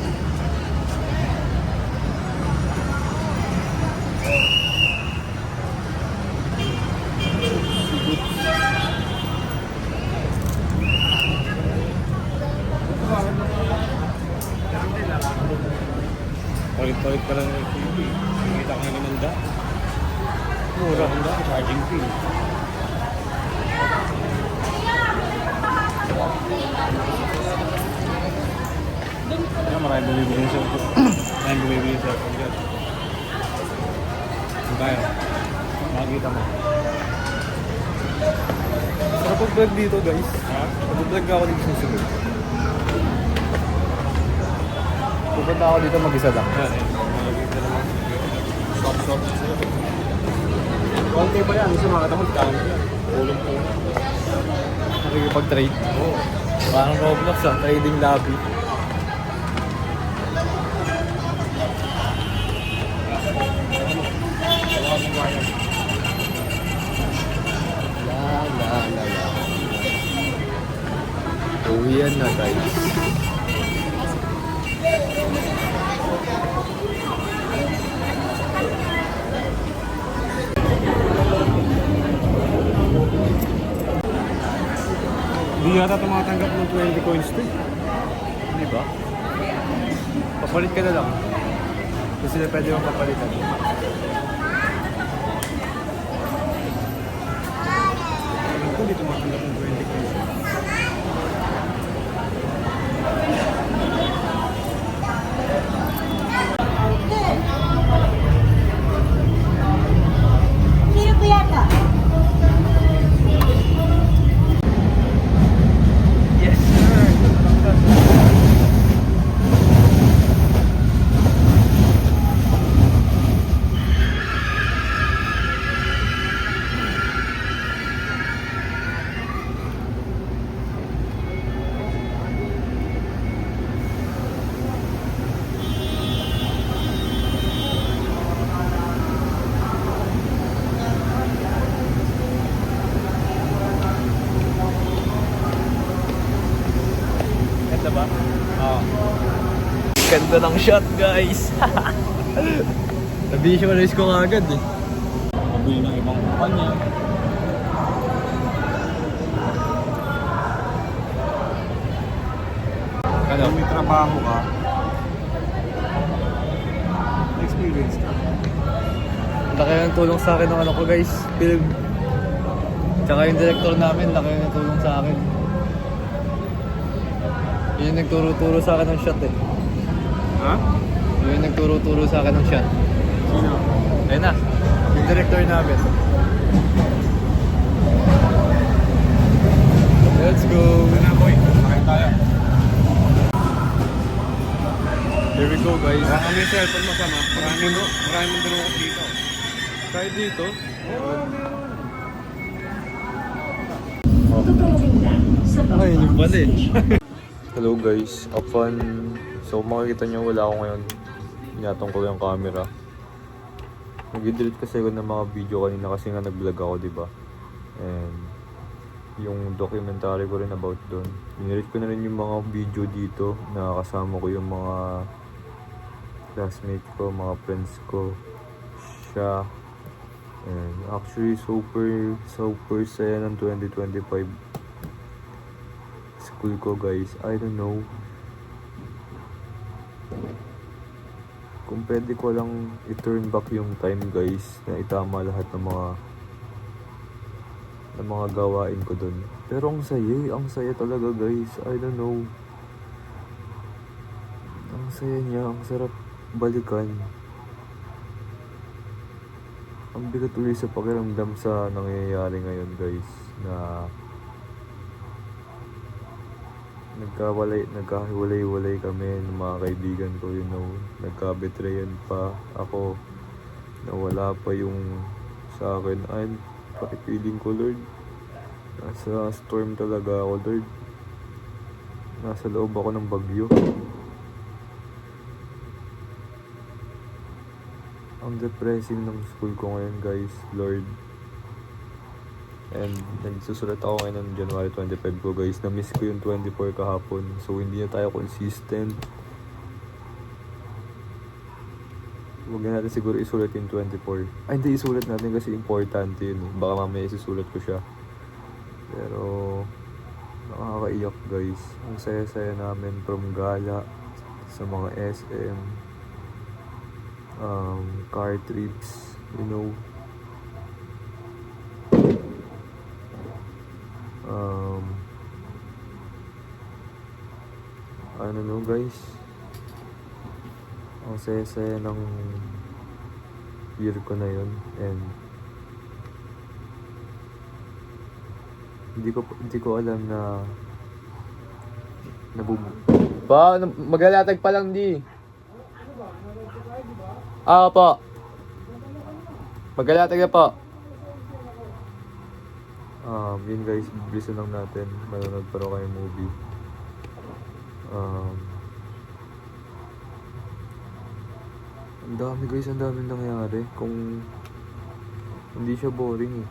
B: Palit-palit pa lang ng TV. Nakita ko na limanda. Mura. Limanda, charging fee. Kaya maraming bumibili ng cellphone. Maraming bumibili ng cellphone dyan. Ang tayo. Makikita mo.
A: Sarap mag-vlog dito guys.
B: Ha?
A: Mag-vlog ako dito sa susunod. Pupunta ako dito mag-isa lang.
B: Yan eh. Makikita naman. Stop na sila. Konti pa yan. Gusto makita mo. Dami yan. Pulong po.
A: Nakikipag-trade. Oo. Parang Roblox trading lobby. Uwian na guys.
B: Hindi yata tumatanggap ng 20 coins to eh.
A: Di ba? Papalit ka na lang. Kasi sila pwede mong papalitan.
B: Alam ko, hindi tumatanggap ng 20 coins.
D: Sino po yata?
A: Yes, sir! Ganda ba? Oo. Ganda ng shot, guys! Na-visualize ko agad eh.
B: Pabili ng ibang kumpanya.
A: Ano?
B: Kung may trabaho ka, experience ka.
A: Laki ng tulong sa akin ng ano ko, guys. Film. Tsaka yung director namin, laki ng tulong sa akin. Yun yung nagturo-turo sa akin ng shot eh.
B: Ha?
A: Yun yung nagturo-turo sa akin ng shot.
B: Sino?
A: Ayun na, yung director namin. Let's go!
B: Ano boy? Makain tayo.
A: Here we go, guys.
B: Kaya kami yung cellphone mo sama. Marami mong durukot dito.
A: Kahit dito. Ay, yung pala eh. Hello guys, upon. So makikita nyo wala ako ngayon. Inatong ko yung camera. Nag-delete kasi ako ng mga video kanina kasi nga nag-vlog ako, diba? And yung documentary ko rin about doon. Dinelete ko na rin yung mga video dito na kasama ko yung mga classmates ko, mga friends ko. Siya. And actually super saya ng 2025 school ko, guys. I don't know kung pwede ko lang i-turn back yung time, guys, na itama lahat ng mga gawain ko dun. Pero ang saya talaga, guys. I don't know, ang saya niya, ang sarap balikan. Ang bigat ulit sa pakiramdam sa nangyayari ngayon, guys, na nagkahiwalay-walay kami ng mga kaibigan ko, you know. Nagka-betrayan pa ako, na wala pa yung sa akin. Ay, pakipiling ko, Lord. Nasa storm talaga ako, Lord. Nasa loob ako ng bagyo. Ang depressing ng school ko ngayon, guys, Lord. And nagsusulat ako ngayon ng January 25 ko, guys. Na-miss ko yung 24 kahapon. So hindi na tayo consistent. Huwag na natin siguro isulat yung 24. Ay, hindi, isulat natin kasi importante yun. Baka mamaya isusulat ko siya. Pero nakakaiyak, guys. Ang saya-saya namin from gala sa mga SM, car trips, you know. I don't know, guys. Ang saya-saya ng year ko na yun. And hindi ko alam na maglalatag pa lang, di. Po. Maglalatag na po. Yun, guys, bilisan lang natin. Manonood pa rin kayo movie. Ang dami, guys, ang dami nangyari. Kung hindi siya boring eh.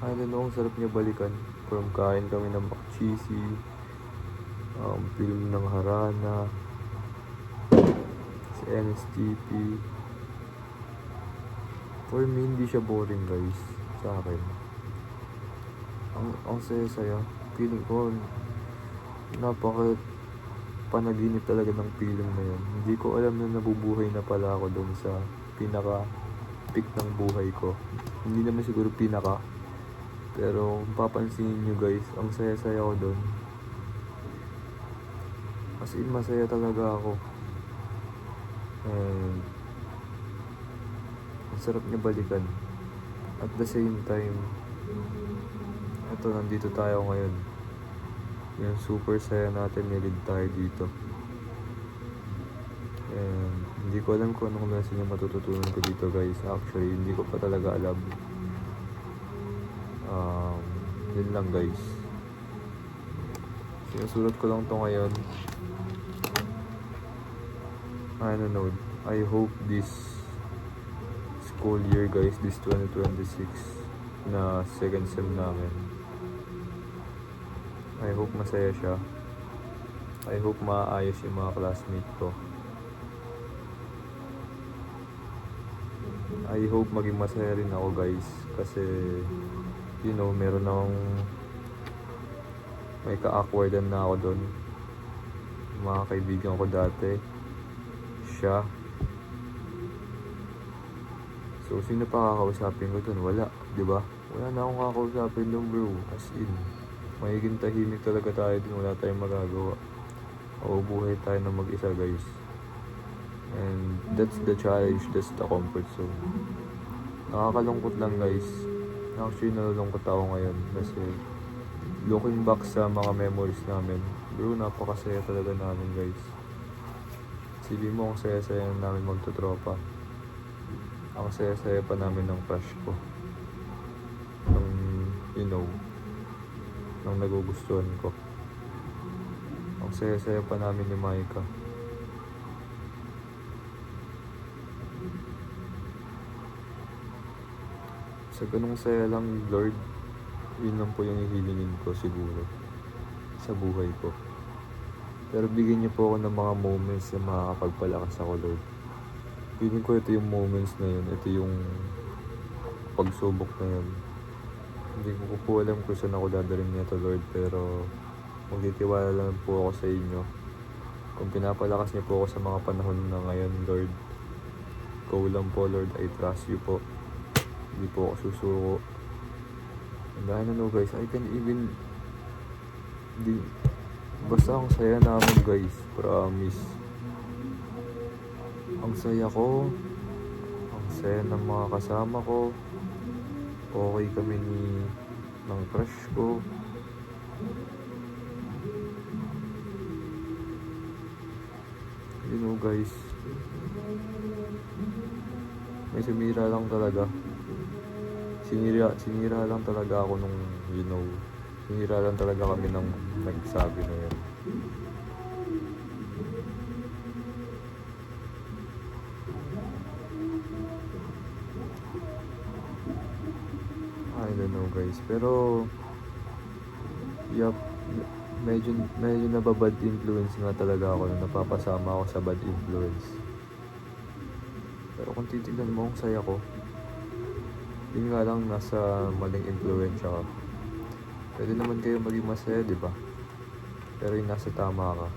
A: I don't know, ang sarap niya balikan. From kain kami ng McCheesy, film ng Harana, si NSTP. For me, hindi siya boring, guys, sa akin. Ang saya-saya.
H: feeling ko, napaka panaginip talaga ng feeling na yun. Hindi ko alam na nabubuhay na pala ako doon sa pinaka peak ng buhay ko. Hindi naman siguro pinaka, pero kung papansinin nyo guys, ang saya-saya ko doon. As in, masaya talaga ako. And ang sarap niya balikan. At the same time, eto, nandito tayo ngayon. Yung super saya natin, nilid tayo dito. And hindi ko alam kung anong lesson yung matututunan ko dito guys. Actually, hindi ko pa talaga alam. Yun lang guys. Sinusulat ko lang to ngayon. I don't know. I hope this school year guys, this 2026 na second sem namin, I hope masaya siya. I hope maayos yung mga classmate ko. I hope maging masaya rin ako guys. Kasi you know, meron akong may ka-awkwardan na ako doon. Mga kaibigan ko dati, siya. So sino pa kakausapin ko doon? Wala, di ba? Wala na akong kakausapin doon bro. As in, magiging tahimik talaga tayo doon. Wala tayong magagawa. Buhay tayo na mag-isa guys. And that's the challenge, that's the comfort zone. Nakakalungkot lang guys. Actually nalulungkot ako ngayon kasi looking back sa mga memories namin, bro, napakasaya talaga namin guys. Silipin mo ang saya-saya namin magtutropa. Ang saya-saya pa namin ng crush ko. Ng, you know, ng nagugustuhan ko. Ang saya-saya pa namin ni Maika. Sa ganung saya lang, Lord, yun lang po yung hihilingin ko siguro sa buhay ko. Pero bigyan niyo po ako ng mga moments na makakapagpalakas ako, Lord. Feeling ko ito yung moments na yun. Ito yung pagsubok na yun. Hindi ko po alam kung saan ako dadaling nito, Lord. Pero magtitiwala lang po ako sa inyo. Kung pinapalakas niyo po ako sa mga panahon na ngayon, Lord, go lang po, Lord. I trust you po. Hindi po ako susuko. And I don't know guys, I can even basta ang saya namin guys, promise. Ang saya ko, ang saya ng mga kasama ko. Okay kami ng crush ko. You know guys, may sumira lang talaga. Sinira lang talaga ako nung, you know, sinira lang talaga kami ng nagsabi na yun. I don't know guys, pero yup, medyo nababad influence nga talaga ako nung napapasama ako sa bad influence. Pero kung titignan mo ang saya ko, yun nga lang, nasa maling influensya ka. Pwede naman kayo maging masaya, di ba? Pero yung nasa tama ka.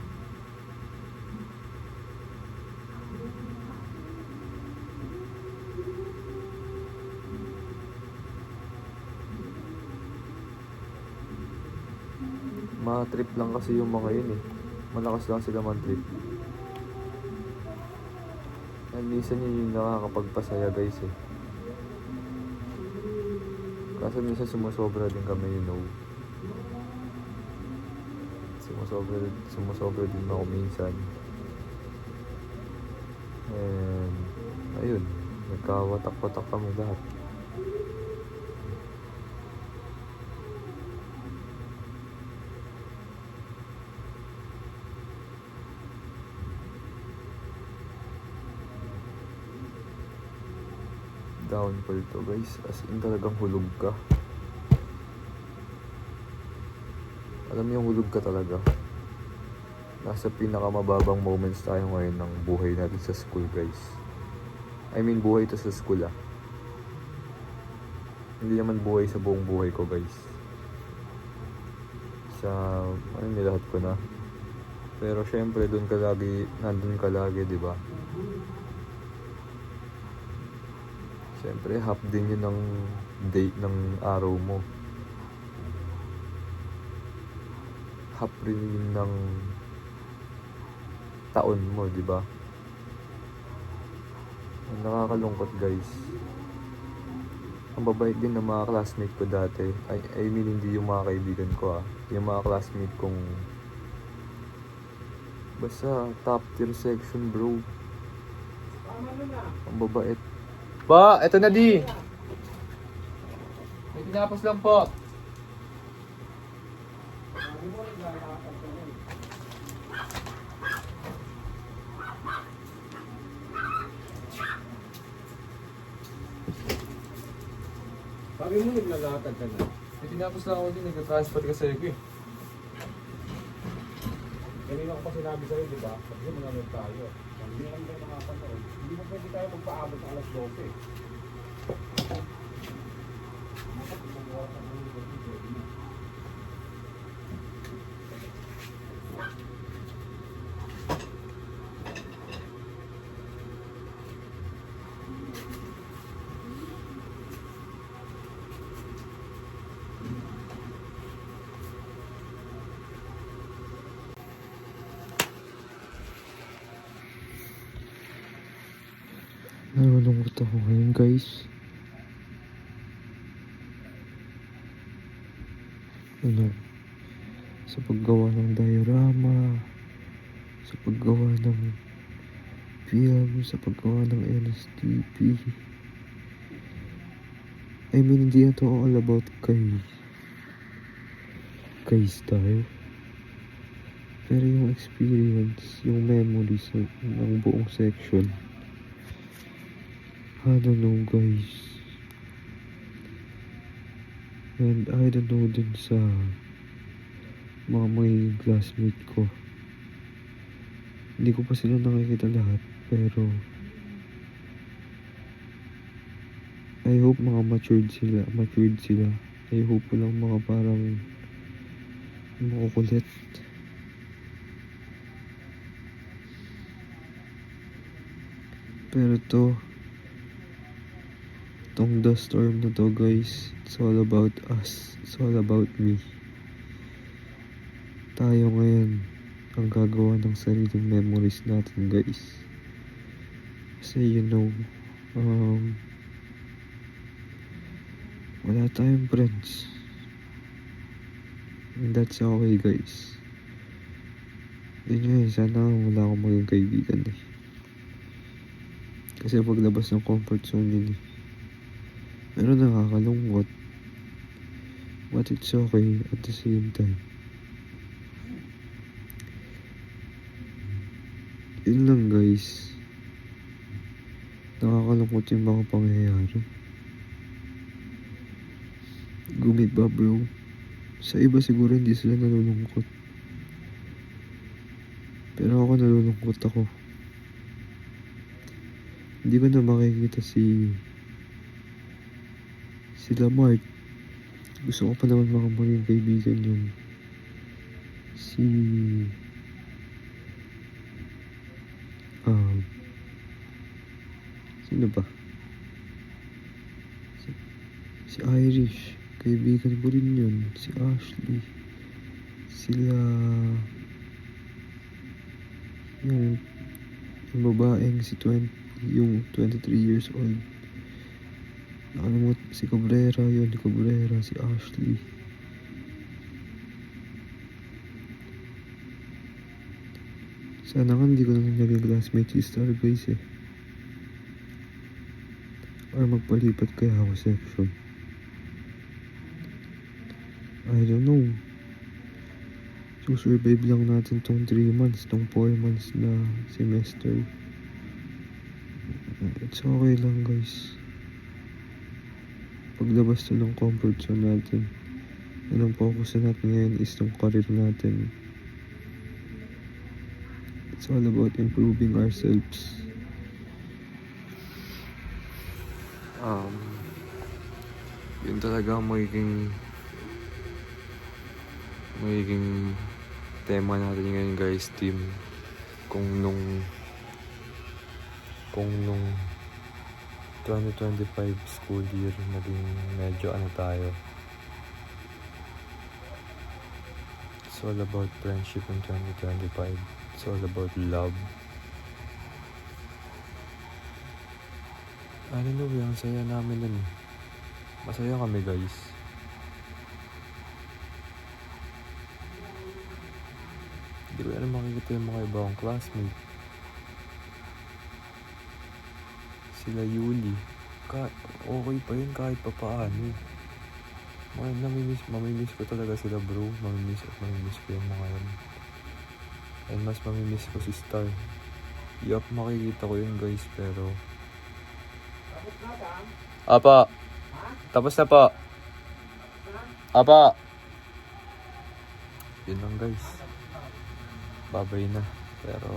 H: Ma-trip lang kasi yung mga yun eh. Malakas lang sila man-trip. And minsan yun yung nakakapagpasaya guys eh. Kasi minsan sumusobra din kami, you know. Sumusobra din ako minsan. And ayun, nagkawatak-watak kami lahat. Downfall to guys, as in talagang hulog ka. Alam mo yung hulog ka talaga. Nasa pinakamababang moments tayo ngayon ng buhay natin sa school guys. I mean buhay to sa school ah. Hindi naman buhay sa buong buhay ko guys. sa ano nilahat ko na. Pero syempre nandun ka lagi, di ba? Syempre half din yun ng day ng araw mo. Half rin yun ng taon mo, di ba? Ang nakakalungkot guys. Ang babait din ng mga classmate ko dati. I mean, hindi yung mga kaibigan ko yung mga classmate kong basta top tier section, bro. Ang babait.
A: Ba, eto na di. May tinapos lang po.
B: Sabi mo naglalakad ka na.
A: May tinapos lang ako din, nag-transport kasi ako eh.
B: Kanina ko pa sinabi sa'yo, di ba? Kasi mananood tayo. Hindi na lang tayo nakapanood. Hindi mo pwede tayo magpaabot ng alas 12.
H: Nalulungkot ako ngayon guys. Sa paggawa ng diorama, sa paggawa ng film, sa paggawa ng LSTP. I mean, hindi na to all about kay style. Pero yung experience, yung memories ng buong section. I don't know guys. And I don't know din sa mga magiging classmate ko. Hindi ko pa sila nakikita lahat, pero I hope mga matured sila. I hope walang mga parang makukulit. Pero tong The Storm na to guys, it's all about us. It's all about me. Tayo ngayon ang gagawa ng sariling memories natin guys. Kasi wala tayong friends. And that's okay guys. Yun sana wala akong maging kaibigan eh. Kasi paglabas ng comfort zone yun eh. Pero nakakalungkot. But it's okay at the same time. Yun lang guys. Nakakalungkot yung mga pangyayari. Gumiba bro. Sa iba siguro hindi sila nalulungkot. Pero ako nalulungkot ako. Hindi ko na makikita si Lamart. Gusto ko pa naman mga maging kaibigan yun. Sino ba? Si Irish. Kaibigan ko rin yun. Si Ashley. Sila yung babaeng yung 23 years old. Nakalimutan si Cabrera, si Ashley. Sana nga hindi ko na naging classmate si Star guys eh. Or magpalipat kaya ako section. I don't know. Survive lang natin tong 3 months, tong 4 months na semester. It's okay lang guys. Paglabas na ng comfort zone natin, anong focus natin ngayon is tong career natin. It's all about improving ourselves. Yun talaga ang magiging magiging tema natin ngayon guys, team. Kung nung 2025 school year naging medyo ano tayo. It's all about friendship in 2025. It's all about love. Ano ang saya namin nun. Masaya kami guys. Hindi ko alam makikita yung mga ibang classmate. Sila Yuli. Okay pa yun kahit pa paano. Mamimiss ko talaga sila bro. Mamimiss ko yung mga yun. And mas mamimiss ko si Star. Yup, makikita ko yun guys pero... Apa. Tapos na po. Apa. Yun lang guys. Babay na. Pero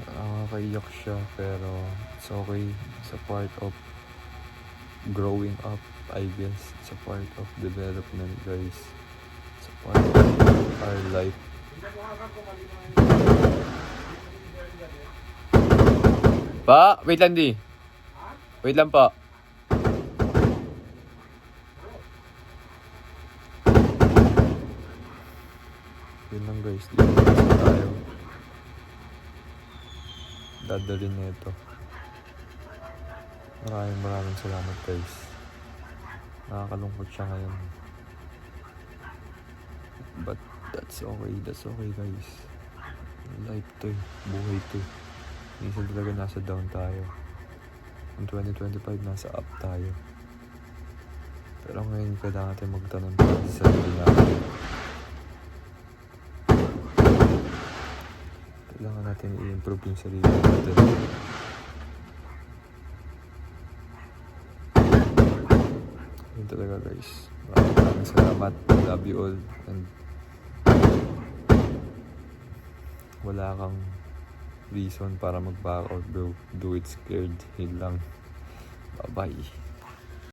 H: nakakaiyak siya pero it's okay. It's a part of growing up, I guess. It's a part of development guys. It's a part of our life. Pa, wait lang di. Wait lang pa. Yun lang guys, dito na tayo. Dadalhin na ito. Maraming salamat guys. Nakakalungkot siya ngayon. But that's okay guys. Life to eh. Buhay to eh. Minsan talaga nasa down tayo. In 2025 nasa up tayo. Pero ngayon kailangan natin magtanong sa sarili natin. Kailangan natin i-improve yung sarili natin. Yun talaga guys. Maraming salamat. Love you all. And wala kang reason para mag-back out bro. Do it scared. Yun lang. Bye bye.